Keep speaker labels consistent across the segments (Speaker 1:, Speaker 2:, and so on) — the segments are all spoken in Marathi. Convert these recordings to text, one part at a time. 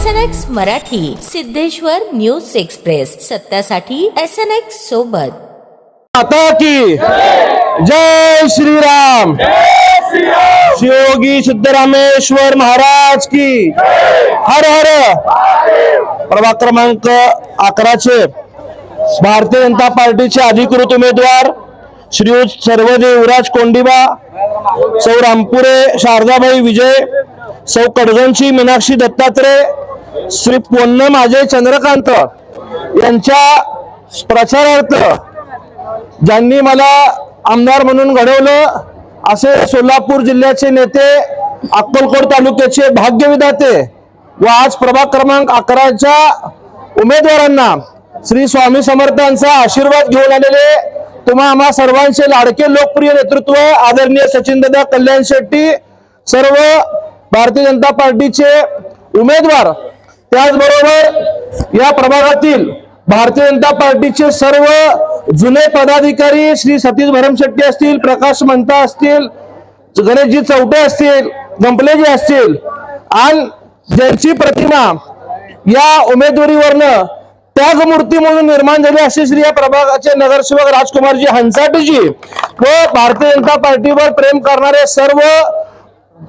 Speaker 1: SNX Marathi, Siddheshwar news express, सत्यासाठी SNX सोबत।
Speaker 2: माता की जय श्री राम। शिवयोगी सिद्धरामेश्वर महाराज की हर हर। प्रभाग क्रमांक 11 चे भारतीय जनता पार्टीचे अधिकृत उमेदवार श्री सर्वदेव युवराज कोंडिबा, सौ रामपुरे शारदाबाई विजय, सौ कडगंची मीनाक्षी दत्तात्रय, श्री पोन्नम अजय चंद्रकांत यांच्या प्रचारार्थ ज्यांनी मला आमदार म्हणून घडवलं असे सोलापूर जिल्ह्याचे नेते, अक्कलकोट तालुक्याचे भाग्यविधाते व आज प्रभाग क्रमांक 11च्या उमेदवारांना श्री स्वामी समर्थांचा आशीर्वाद घेऊन आलेले तुम्हा आम्हा सर्वांचे लाडके लोकप्रिय नेतृत्व आदरणीय सचिनदादा कल्याण शेट्टी, सर्व भारतीय जनता पार्टीचे उमेदवार, त्याचबरोबर या प्रभागातील भारतीय जनता पार्टीचे सर्व जुने पदाधिकारी श्री सतीश भरमशेट्टी असतील, प्रकाश मंता असतील, गणेशजी चौटे असतील, गंपलेजी असतील आणि ज्यांची प्रतिमा या उमेदवारीवरनं त्यागमूर्ती म्हणून निर्माण झाली असे श्री या प्रभागाचे नगरसेवक राजकुमारजी हंसाटेजी व भारतीय जनता पार्टीवर प्रेम करणारे सर्व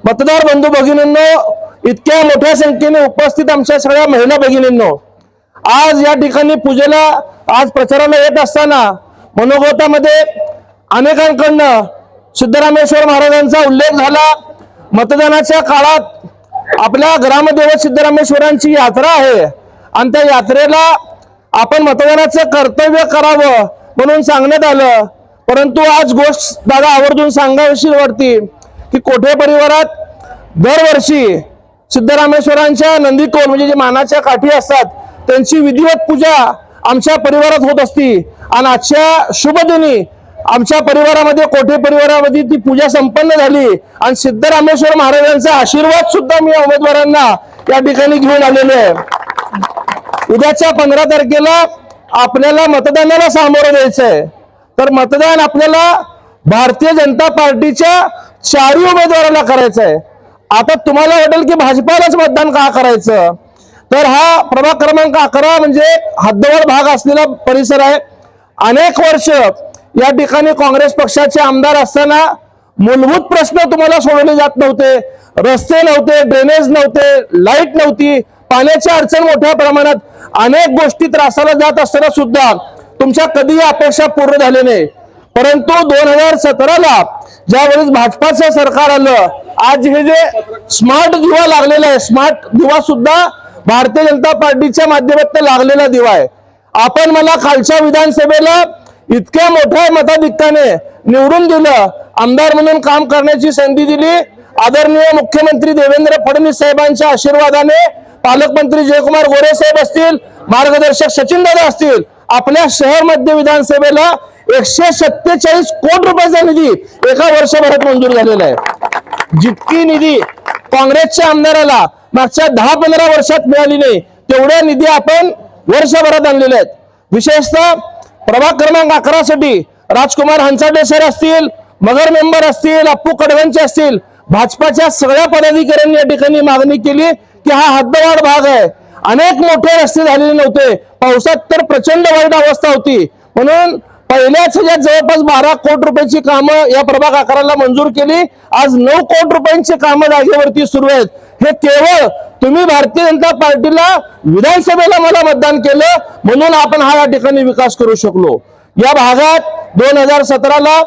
Speaker 2: मतदार बंधू भगिनींनो, इतक्या मोठ्या संख्येने उपस्थित आमच्या सगळ्या महिला भगिनींनो, आज या ठिकाणी पूजेला आज प्रचाराला येत असताना मनोगतामध्ये अनेकांकडनं सिद्धरामेश्वर महाराजांचा उल्लेख झाला। मतदानाच्या काळात आपल्या ग्रामदेवत सिद्धरामेश्वरांची यात्रा आहे आणि त्या यात्रेला आपण मतदानाचं कर्तव्य करावं म्हणून सांगण्यात आलं, परंतु आज गोष्ट दादा आवर्जून सांगावीशी वाटते की कोठे परिवारात दरवर्षी सिद्धरामेश्वरांच्या नंदीकोल म्हणजे जे मानाच्या काठी असतात त्यांची विधिवत पूजा आमच्या परिवारात होत असती आणि आजच्या शुभ दिनी आमच्या परिवारामध्ये कोठे परिवारामध्ये ती पूजा संपन्न झाली आणि सिद्धरामेश्वर महाराजांचा आशीर्वाद सुद्धा मी उमेदवारांना या ठिकाणी घेऊन आलेलो आहे। उद्याच्या 15 तारखेला आपल्याला मतदानाला सामोरं द्यायचंय, तर मतदान आपल्याला भारतीय जनता पार्टीच्या 4 उमेदवाराला करायचं आहे। आता तुम्हाला वाटेल की भाजपालाच मतदान का करायचं, तर हा प्रभाग क्रमांक 11 म्हणजे हद्दवर भाग असलेला परिसर आहे। अनेक वर्ष या ठिकाणी काँग्रेस पक्षाचे आमदार असताना मूलभूत प्रश्न तुम्हाला सोडवले जात नव्हते, रस्ते नव्हते, ड्रेनेज नव्हते, लाईट नव्हती, पाण्याची अडचण मोठ्या प्रमाणात, अनेक गोष्टी त्रासाला जात असताना सुद्धा तुमच्या कधीही अपेक्षा पूर्ण झाल्या नाही। परंतु 2017ला ज्यावेळेस भाजपाचं सरकार आलं, आज हे जे स्मार्ट दिवा लागलेला आहे, स्मार्ट दिवा सुद्धा भारतीय जनता पार्टीच्या माध्यमातून लागलेला दिवा आहे। आपण मला खालच्या विधानसभेला इतक्या मोठ्या मताधिक्याने निवडून दिलं, आमदार म्हणून काम करण्याची संधी दिली। आदरणीय मुख्यमंत्री देवेंद्र फडणवीस साहेबांच्या आशीर्वादाने, पालकमंत्री जयकुमार गोरे साहेब असतील, मार्गदर्शक सचिनदादा असतील, आपल्या शहर मध्य विधानसभेला 147 कोटी रुपयाचा निधी एका वर्षभरात मंजूर झालेला आहे। जितकी निधी काँग्रेसच्या आमदाराला मागच्या 10-15 वर्षात मिळाली नाही तेवढ्या निधी आपण वर्षभरात आणलेल्या आहेत। विशेषतः प्रभाग क्रमांक 11 साठी राजकुमार हंसाटे सर असतील, मगर मेंबर असतील, अप्पू कडगंचे असतील, भाजपाच्या सगळ्या पदाधिकाऱ्यांनी या ठिकाणी मागणी केली की हा हद्दवाढ भाग आहे, अनेक मोठे रस्ते झालेले नव्हते, पावसात तर प्रचंड वाईट अवस्था होती, म्हणून पहिल्याच ह्याच्यात जवळपास 12 कोटी रुपयाची कामं या प्रभाग 11ला मंजूर केली। आज 9 कोटी रुपयांची कामं जागेवरती सुरू आहेत। हे केवळ तुम्ही भारतीय जनता पार्टीला विधानसभेला मला मतदान केलं म्हणून आपण हा या ठिकाणी विकास करू शकलो। या भागात 2017ला